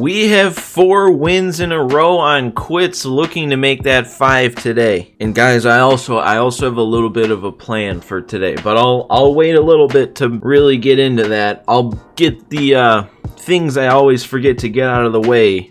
We have 4 wins in a row on quits, looking to make that 5 today. And guys, I also have a little bit of a plan for today, but I'll wait a little bit to really get into that. I'll get the things I always forget to get out of the way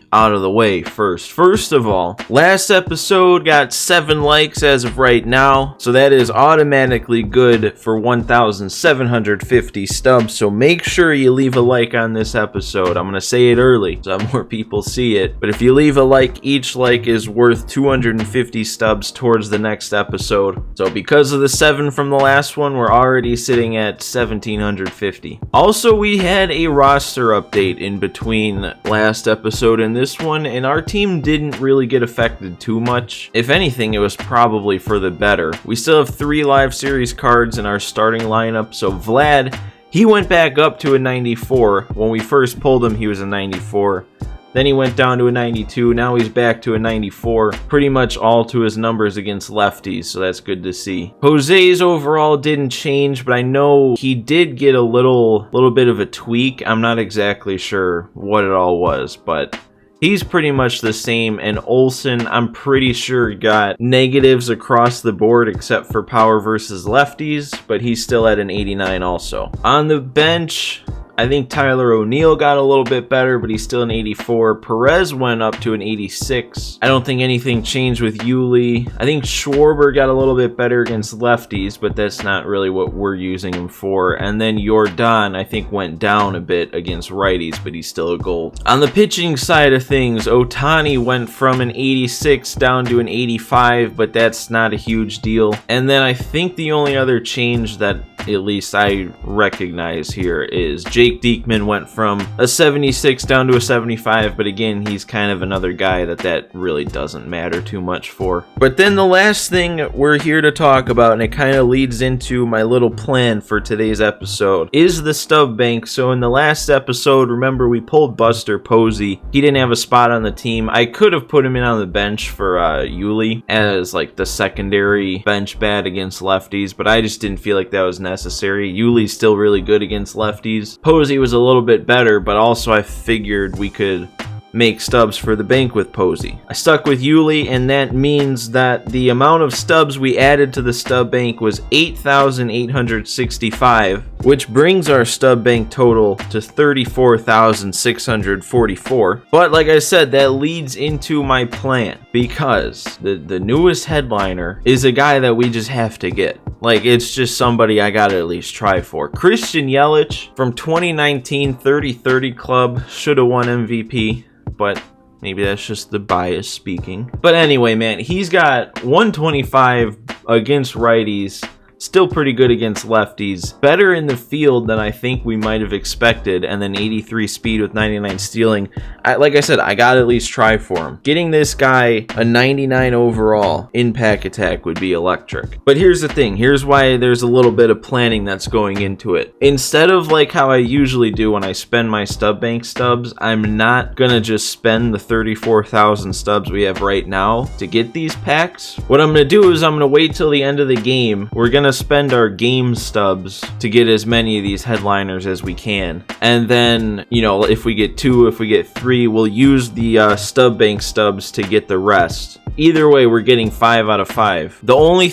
first. First of all, last episode got 7 likes as of right now, so that is automatically good for 1,750 stubs. So make sure you leave a like on this episode. I'm gonna say it early so more people see it, but if you leave a like, each like is worth 250 stubs towards the next episode. So because of the 7 from the last one, we're already sitting at 1,750. Also, we had a roster update in between last episode and this one, and our team didn't really get affected too much. If anything, it was probably for the better. We still have 3 live series cards in our starting lineup, so Vlad, he went back up to a 94. When we first pulled him, he was a 94. Then he went down to a 92. Now he's back to a 94. Pretty much all to his numbers against lefties, so that's good to see. Jose's overall didn't change, but I know he did get a little bit of a tweak. I'm not exactly sure what it all was, but he's pretty much the same. And Olsen, I'm pretty sure, got negatives across the board except for power versus lefties, but he's still at an 89 also. On the bench, I think Tyler O'Neill got a little bit better, but he's still an 84. Perez went up to an 86. I don't think anything changed with Yelich. I think Schwarber got a little bit better against lefties, but that's not really what we're using him for. And then Jordan, I think, went down a bit against righties, but he's still a gold. On the pitching side of things, Ohtani went from an 86 down to an 85, but that's not a huge deal. And then I think the only other change that at least I recognize here is Jake Diekman went from a 76 down to a 75, but again, he's kind of another guy that really doesn't matter too much for. But then the last thing we're here to talk about, and it kind of leads into my little plan for today's episode, is the Stub Bank. So in the last episode, remember, we pulled Buster Posey. He didn't have a spot on the team. I could have put him in on the bench for Yelich as like the secondary bench bat against lefties, but I just didn't feel like that was necessary. Yulie's still really good against lefties. Posey was a little bit better, but also I figured we could make stubs for the bank with Posey. I stuck with Yelich, and that means that the amount of stubs we added to the Stub Bank was 8,865, which brings our Stub Bank total to 34,644. But like I said, that leads into my plan, because the newest headliner is a guy that we just have to get. Like, it's just somebody I gotta at least try for. Christian Yelich from 2019 30-30 club, shoulda won MVP, but maybe that's just the bias speaking. But anyway, man, he's got 125 against righties, still pretty good against lefties, better in the field than I think we might have expected, and then 83 speed with 99 stealing. Like I said, I gotta at least try for him. Getting this guy a 99 overall in pack attack would be electric. But here's the thing, here's why there's a little bit of planning that's going into it. Instead of like how I usually do when I spend my Stub Bank stubs, I'm not gonna just spend the 34,000 stubs we have right now to get these packs. What I'm gonna do is I'm gonna wait till the end of the game. We're gonna spend our game stubs to get as many of these headliners as we can, and then, you know, if we get 2, if we get 3, we'll use the Stub Bank stubs to get the rest. Either way, we're getting 5 out of 5. The only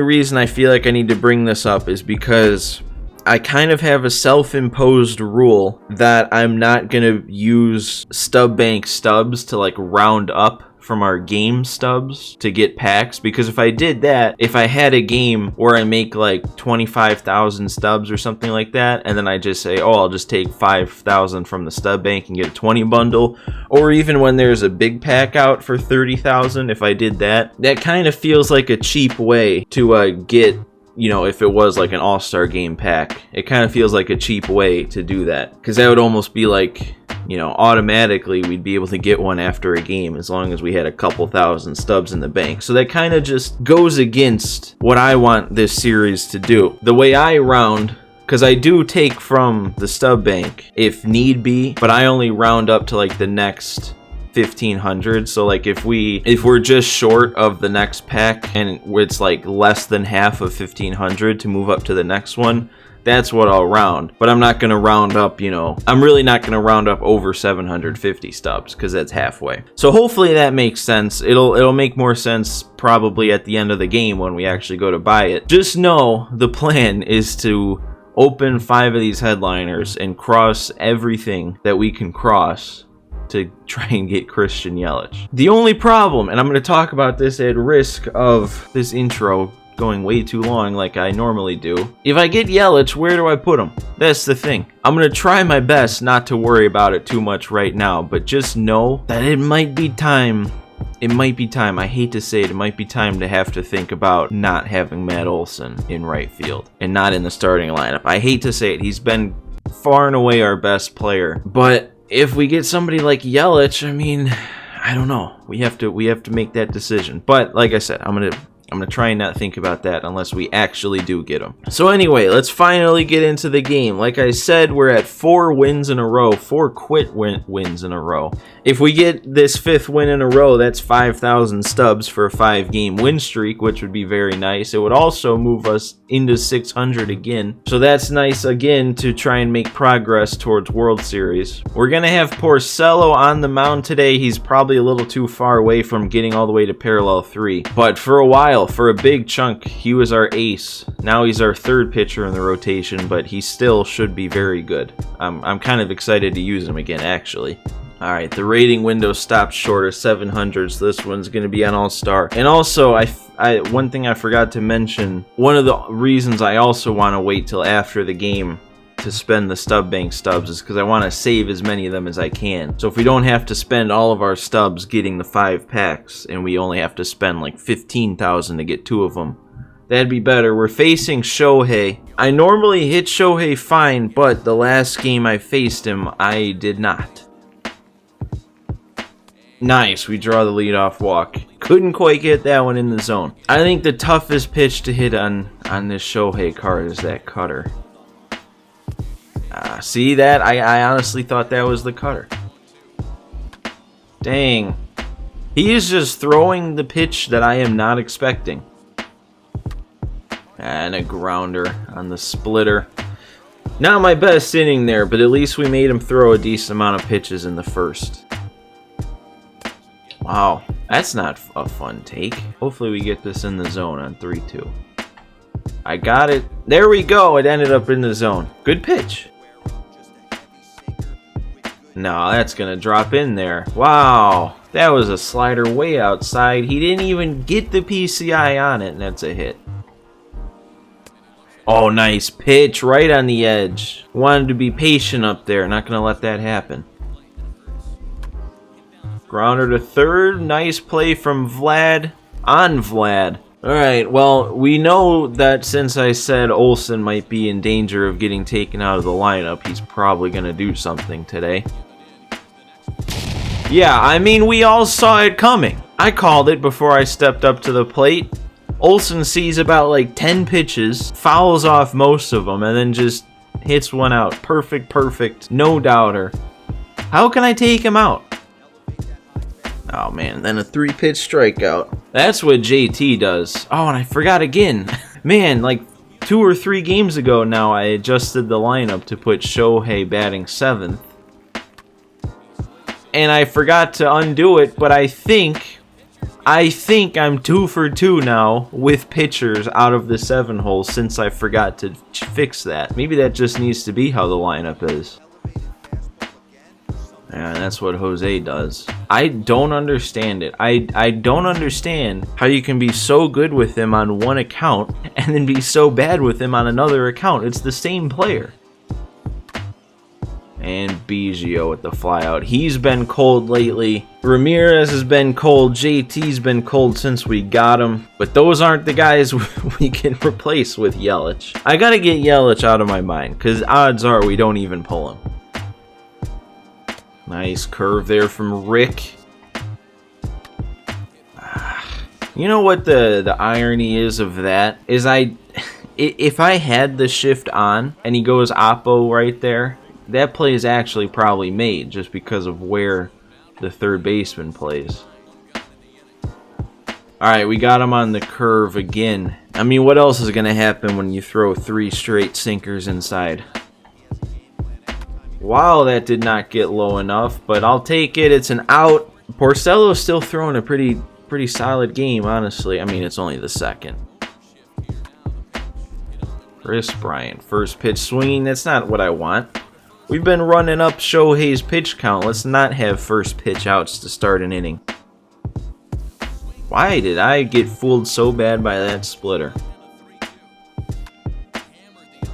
reason I feel like I need to bring this up is because I kind of have a self-imposed rule that I'm not gonna use Stub Bank stubs to like round up from our game stubs to get packs, because if I did that, if I had a game where I make like 25,000 stubs or something like that, and then I just say, oh, I'll just take 5,000 from the Stub Bank and get a 20 bundle, or even when there's a big pack out for 30,000, if I did that, that kind of feels like a cheap way to get, you know, if it was like an all-star game pack, it kind of feels like a cheap way to do that, because that would almost be like, you know, automatically we'd be able to get one after a game as long as we had a couple thousand stubs in the bank. So that kind of just goes against what I want this series to do. The way I round, because I do take from the Stub Bank if need be, but I only round up to like the next 1,500. So like if we're just short of the next pack and it's like less than half of 1,500 to move up to the next one, That's what I'll round. But I'm not going to round up, you know, I'm really not going to round up over 750 stubs because that's halfway. So hopefully that makes sense. It'll make more sense probably at the end of the game when we actually go to buy it. Just know the plan is to open 5 of these headliners and cross everything that we can cross to try and get Christian Yelich. The only problem, and I'm going to talk about this at risk of this intro going way too long like I normally do. If I get Yelich, where do I put him? That's the thing. I'm going to try my best not to worry about it too much right now, but just know that it might be time. It might be time. I hate to say it. It might be time to have to think about not having Matt Olson in right field and not in the starting lineup. I hate to say it. He's been far and away our best player, but if we get somebody like Yelich, I mean, I don't know. We have to make that decision. But like I said, I'm gonna try and not think about that unless we actually do get him. So anyway, let's finally get into the game. Like I said, we're at 4 wins in a row, 4 wins in a row. If we get this 5th win in a row, that's 5,000 stubs for a 5-game win streak, which would be very nice. It would also move us into 600 again. So that's nice again to try and make progress towards World Series. We're going to have Porcello on the mound today. He's probably a little too far away from getting all the way to parallel 3. But for a while, for a big chunk, he was our ace. Now he's our 3rd pitcher in the rotation, but he still should be very good. I'm kind of excited to use him again, actually. Alright, the rating window stopped short of 700, so this one's going to be on All-Star. And also, one thing I forgot to mention, one of the reasons I also want to wait till after the game to spend the Stub Bank stubs is because I want to save as many of them as I can. So if we don't have to spend all of our stubs getting the 5 packs, and we only have to spend like 15,000 to get 2 of them, that'd be better. We're facing Shohei. I normally hit Shohei fine, but the last game I faced him, I did not. Nice, we draw the leadoff walk. Couldn't quite get that one in the zone. I think the toughest pitch to hit on this Shohei card is that cutter. See that? I honestly thought that was the cutter. Dang. He is just throwing the pitch that I am not expecting. And a grounder on the splitter. Not my best inning there, but at least we made him throw a decent amount of pitches in the first. Wow, that's not a fun take. Hopefully we get this in the zone on 3-2. I got it. There we go. It ended up in the zone. Good pitch. No, that's going to drop in there. Wow, that was a slider way outside. He didn't even get the PCI on it, and that's a hit. Oh, nice pitch right on the edge. Wanted to be patient up there. Not going to let that happen. Grounder to third. Nice play from Vlad on Vlad. Alright, well, we know that since I said Olson might be in danger of getting taken out of the lineup, he's probably going to do something today. Yeah, I mean, we all saw it coming. I called it before I stepped up to the plate. Olson sees about like 10 pitches, fouls off most of them, and then just hits one out. Perfect, no doubter. How can I take him out? Oh man, then a 3-pitch strikeout. That's what JT does. Oh, and I forgot again. Man, like 2 or 3 games ago now, I adjusted the lineup to put Shohei batting 7th. And I forgot to undo it, but I think I'm 2 for 2 now with pitchers out of the 7 hole since I forgot to fix that. Maybe that just needs to be how the lineup is. And that's what Jose does. I don't understand it. I don't understand how you can be so good with him on one account and then be so bad with him on another account. It's the same player. And Biggio with the flyout. He's been cold lately. Ramirez has been cold. JT's been cold since we got him. But those aren't the guys we can replace with Yelich. I gotta get Yelich out of my mind, because odds are we don't even pull him. Nice curve there from Rick. You know what the irony is of that? Is if I had the shift on and he goes oppo right there, that play is actually probably made just because of where the third baseman plays. Alright, we got him on the curve again. I mean, what else is going to happen when you throw 3 straight sinkers inside? Wow, that did not get low enough, but I'll take it. It's an out. Porcello's still throwing a pretty solid game, honestly. I mean, it's only the second. Chris Bryant, first pitch swinging. That's not what I want. We've been running up Shohei's pitch count. Let's not have first pitch outs to start an inning. Why did I get fooled so bad by that splitter?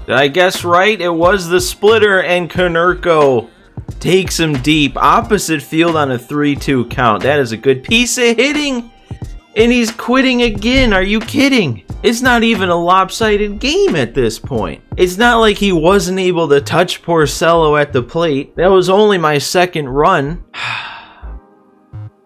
Did I guess right? It was the splitter, and Konerko takes him deep. Opposite field on a 3-2 count. That is a good piece of hitting. And he's quitting again. Are you kidding? It's not even a lopsided game at this point. It's not like he wasn't able to touch Porcello at the plate. That was only my second run.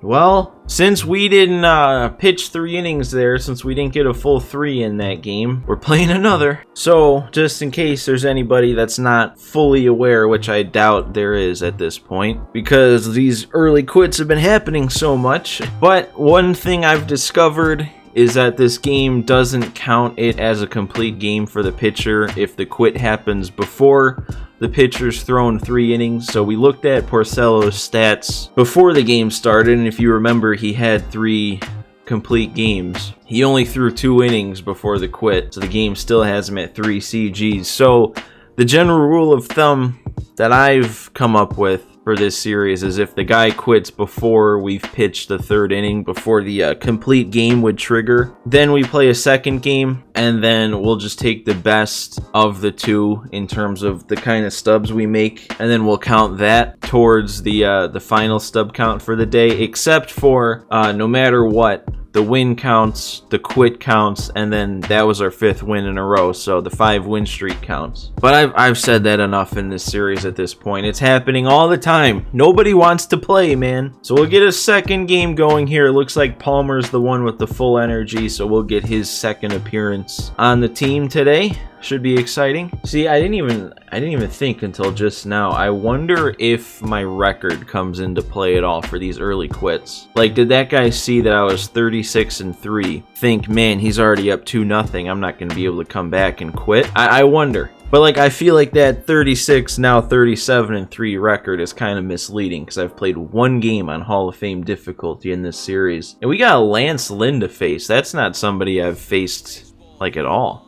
Well, since we didn't pitch 3 innings there, since we didn't get a full 3 in that game, we're playing another. So, just in case there's anybody that's not fully aware, which I doubt there is at this point, because these early quits have been happening so much. But one thing I've discovered is that this game doesn't count it as a complete game for the pitcher if the quit happens before the pitcher's thrown 3 innings. So we looked at Porcello's stats before the game started, and if you remember, he had 3 complete games. He only threw 2 innings before the quit, so the game still has him at 3 CGs. So the general rule of thumb that I've come up with for this series is if the guy quits before we've pitched the 3rd inning, before the complete game would trigger, then we play a second game, and then we'll just take the best of the 2 in terms of the kind of stubs we make, and then we'll count that towards the final stub count for the day, except for no matter what, the win counts, the quit counts, and then that was our 5th win in a row, so the 5 win streak counts. But I've said that enough in this series at this point. It's happening all the time. Nobody wants to play, man. So we'll get a second game going here. It looks like Palmer's the one with the full energy, so we'll get his second appearance on the team today. Should be exciting. See, I didn't even think until just now. I wonder if my record comes into play at all for these early quits. Like, did that guy see that I was 36-3? Think, man, he's already up 2-0. I'm not going to be able to come back and quit. I wonder. But like, I feel like that 36, now 37-3 record is kind of misleading because I've played 1 game on Hall of Fame difficulty in this series. And we got Lance Lynn to face. That's not somebody I've faced like at all.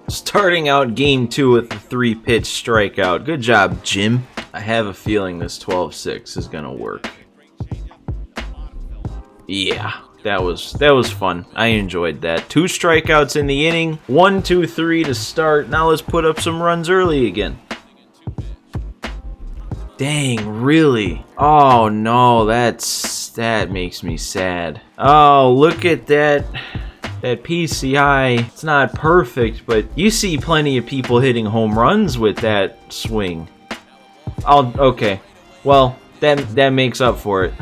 Starting out game 2 with a 3-pitch strikeout. Good job, Jim. I have a feeling this 12-6 is gonna work. Yeah, that was fun. I enjoyed that. 2 strikeouts in the inning. 1, 2, 3 to start. Now let's put up some runs early again. Dang, really? Oh no, that makes me sad. Oh, look at that. That PCI, it's not perfect, but you see plenty of people hitting home runs with that swing. Okay. Well, that makes up for it.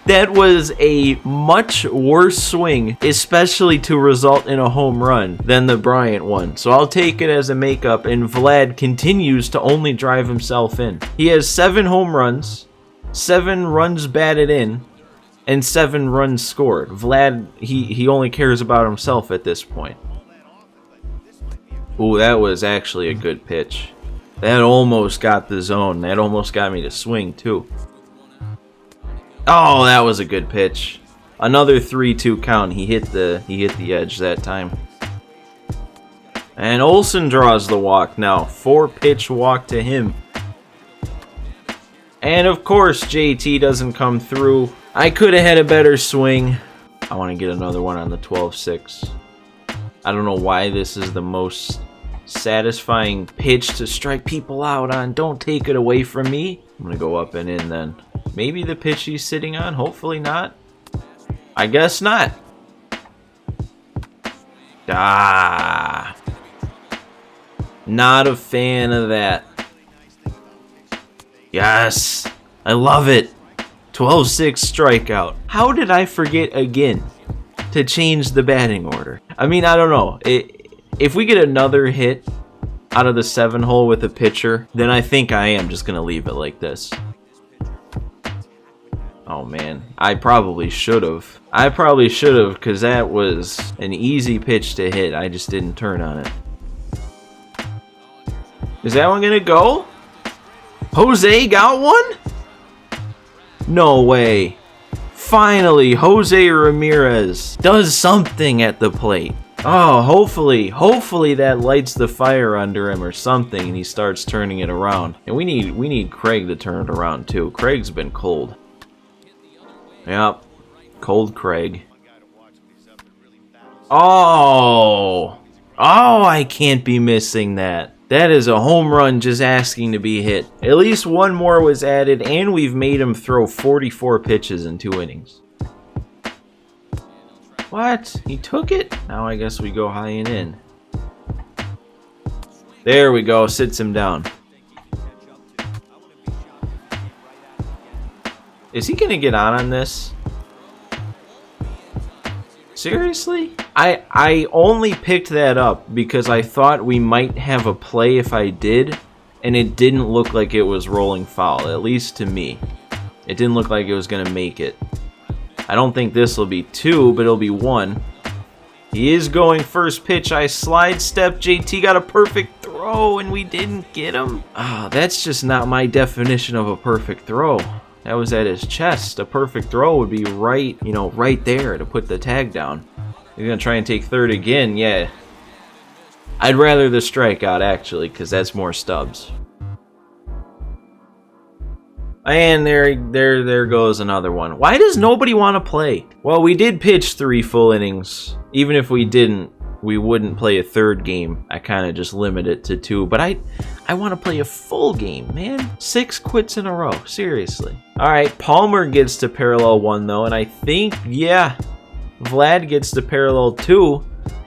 That was a much worse swing, especially to result in a home run, than the Bryant one. So I'll take it as a makeup, and Vlad continues to only drive himself in. He has 7 home runs, 7 runs batted in, and 7 runs scored. Vlad, he only cares about himself at this point. Ooh, that was actually a good pitch. That almost got the zone. That almost got me to swing, too. Oh, that was a good pitch. Another 3-2 count. He hit the edge that time. And Olsen draws the walk now. 4-pitch walk to him. And of course, JT doesn't come through. I could have had a better swing. I want to get another one on the 12-6. I don't know why this is the most satisfying pitch to strike people out on. Don't take it away from me. I'm going to go up and in then. Maybe the pitch he's sitting on. Hopefully not. I guess not. Ah. Not a fan of that. Yes. I love it. 12-6 strikeout. How did I forget again to change the batting order? I mean, I don't know. If we get another hit out of the 7-hole with a pitcher, then I think I am just going to leave it like this. Oh man, I probably should have. Because that was an easy pitch to hit. I just didn't turn on it. Is that one gonna go? Jose got one? No way. Finally, Jose Ramirez does something at the plate. Oh, hopefully that lights the fire under him or something and he starts turning it around. And we need Craig to turn it around too. Craig's been cold. Yep. Cold Craig. Oh, I can't be missing that. That is a home run just asking to be hit. At least one more was added, and we've made him throw 44 pitches in 2 innings. What? He took it? Now I guess we go high and in. There we go. Sits him down. Is he going to get on this? Seriously? I only picked that up because I thought we might have a play if I did, and it didn't look like it was rolling foul, at least to me. It didn't look like it was going to make it. I don't think this will be 2, but it'll be 1. He is going first pitch. I slide step. JT got a perfect throw, and we didn't get him. That's just not my definition of a perfect throw. That was at his chest. A perfect throw would be right, right there to put the tag down. He's going to try and take third again. Yeah. I'd rather the strikeout, actually, because that's more stubs. And there goes another one. Why does nobody want to play? Well, we did pitch 3 full innings. Even if we didn't, we wouldn't play a third game. I kind of just limit it to 2. But I want to play a full game, man. 6 quits in a row. Seriously. All right, Palmer gets to parallel 1, though. And I think, yeah, Vlad gets to parallel 2.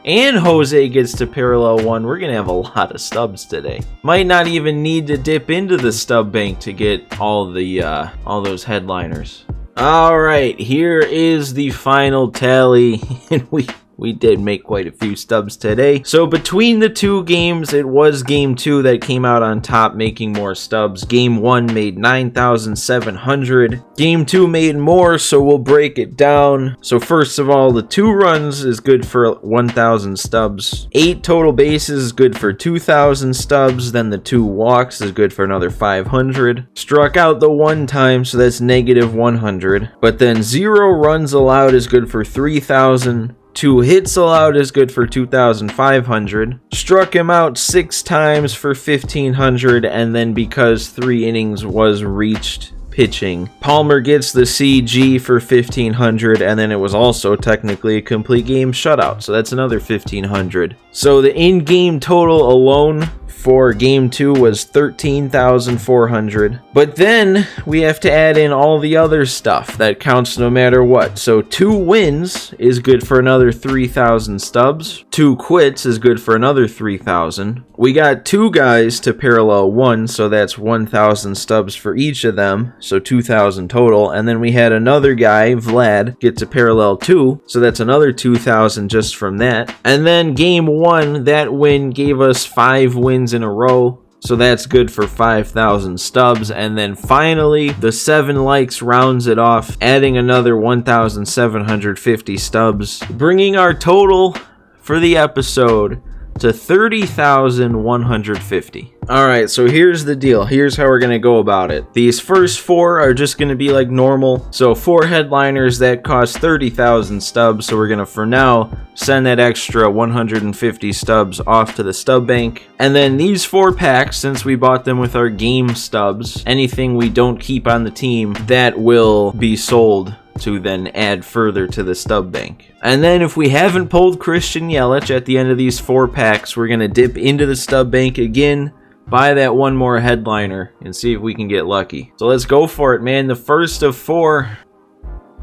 And Jose gets to parallel 1. We're going to have a lot of stubs today. Might not even need to dip into the stub bank to get all those headliners. All right, here is the final tally. And we did make quite a few stubs today. So between the 2 games, it was game 2 that came out on top, making more stubs. Game 1 made 9,700. Game 2 made more, so we'll break it down. So first of all, the 2 runs is good for 1,000 stubs. 8 total bases is good for 2,000 stubs. Then the 2 walks is good for another 500. Struck out the 1 time, so that's negative 100. But then 0 runs allowed is good for 3,000. 2 hits allowed is good for 2,500. Struck him out 6 times for 1,500, and then because 3 innings was reached pitching, Palmer gets the CG for 1,500, and then it was also technically a complete game shutout, so that's another 1,500. So the in-game total alone for game 2 was 13,400. But then we have to add in all the other stuff that counts no matter what. So 2 wins is good for another 3,000 stubs. 2 quits is good for another 3,000. We got 2 guys to parallel 1, so that's 1,000 stubs for each of them, so 2,000 total. And then we had another guy, Vlad, get to parallel 2, so that's another 2,000 just from that. And then game 1, that win gave us 5 wins in a row, so that's good for 5,000 stubs. And then finally, the 7 likes rounds it off, adding another 1,750 stubs, bringing our total for the episode to 30,150. Alright, so here's the deal. Here's how we're going to go about it. These first 4 are just going to be like normal. So 4 headliners, that cost 30,000 stubs. So we're going to, for now, send that extra 150 stubs off to the stub bank. And then these 4 packs, since we bought them with our game stubs, anything we don't keep on the team, that will be sold to then add further to the stub bank. And then if we haven't pulled Christian Yelich at the end of these 4 packs, we're going to dip into the stub bank again, buy that 1 more headliner, and see if we can get lucky. So let's go for it, man. The first of 4.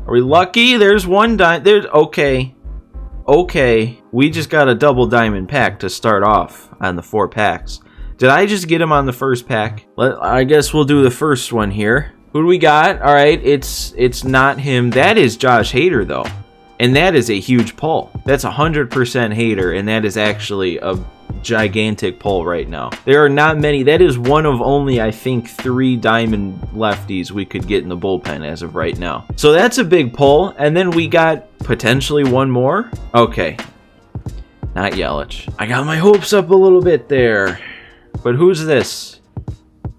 Are we lucky? There's 1 there's okay. We just got a double diamond pack to start off on the 4 packs. Did I just get him on the first pack? I guess we'll do the first one here. Who do we got? All right, it's not him. That is Josh Hader, though. And that is a huge pull. That's 100% Hader, and that is actually a gigantic pull right now. There are not many. That is one of only, I think, 3 diamond lefties we could get in the bullpen as of right now. So that's a big pull. And then we got potentially one more. Okay. Not Yelich. I got my hopes up a little bit there. But who's this?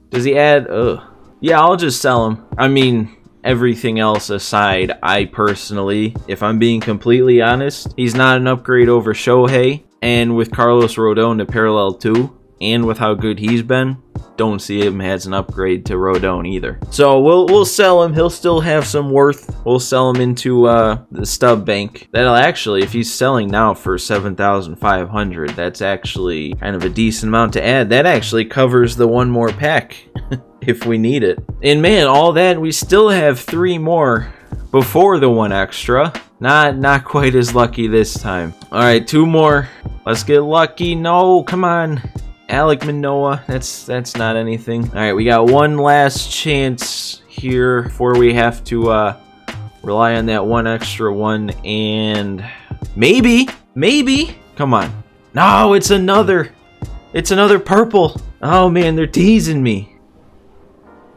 Does he add? Ugh. Yeah, I'll just sell him. I mean, everything else aside, I personally, if I'm being completely honest, he's not an upgrade over Shohei. And with Carlos Rodon to parallel 2, and with how good he's been, don't see him as an upgrade to Rodon either. So we'll sell him. He'll still have some worth. We'll sell him into the Stub Bank. That'll actually, if he's selling now for 7,500, that's actually kind of a decent amount to add. That actually covers the one more pack if we need it. And man, all that, we still have 3 more before the 1 extra. Not quite as lucky this time. All right, 2 more. Let's get lucky. No, come on. Alec Manoah, that's not anything. All right, we got 1 last chance here before we have to rely on that 1 extra one, and maybe, come on. No, it's another purple. Oh man, they're teasing me.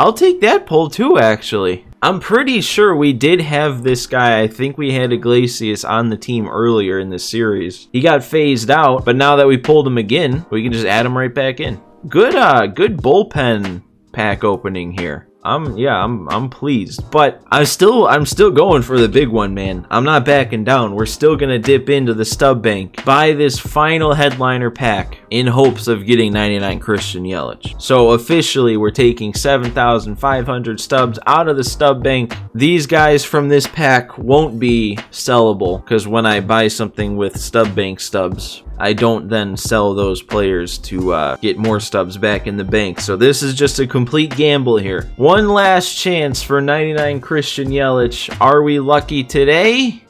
I'll take that pull too, actually. I'm pretty sure we did have this guy. I think we had Iglesias on the team earlier in this series. He got phased out, but now that we pulled him again, we can just add him right back in. Good bullpen pack opening here. I'm pleased, but I'm still going for the big one, man. I'm not backing down. We're still gonna dip into the Stub Bank, buy this final headliner pack in hopes of getting 99 Christian Yelich. So officially, we're taking 7,500 stubs out of the Stub Bank. These guys from this pack won't be sellable because when I buy something with Stub Bank stubs, I don't then sell those players to get more stubs back in the bank. So this is just a complete gamble here. 1 last chance for 99 Christian Yelich. Are we lucky today?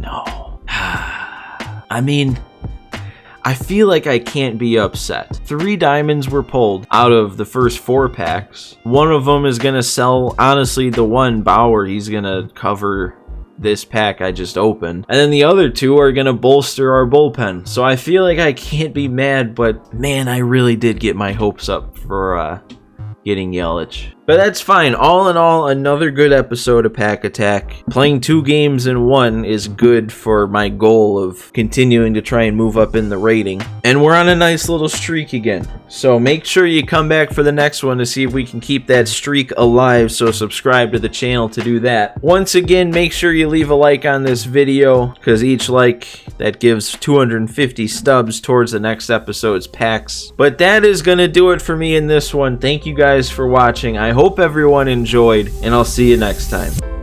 No. I mean, I feel like I can't be upset. 3 diamonds were pulled out of the first 4 packs. One of them is going to sell, honestly, the one Bauer, he's going to cover this pack I just opened. And then the other 2 are going to bolster our bullpen. So I feel like I can't be mad, but man, I really did get my hopes up for getting Yelich. But that's fine. All in all, another good episode of Pack Attack. Playing 2 games in 1 is good for my goal of continuing to try and move up in the rating. And we're on a nice little streak again. So make sure you come back for the next one to see if we can keep that streak alive. So subscribe to the channel to do that. Once again, make sure you leave a like on this video, because each like, that gives 250 stubs towards the next episode's packs. But that is going to do it for me in this one. Thank you guys for watching. I hope everyone enjoyed, and I'll see you next time.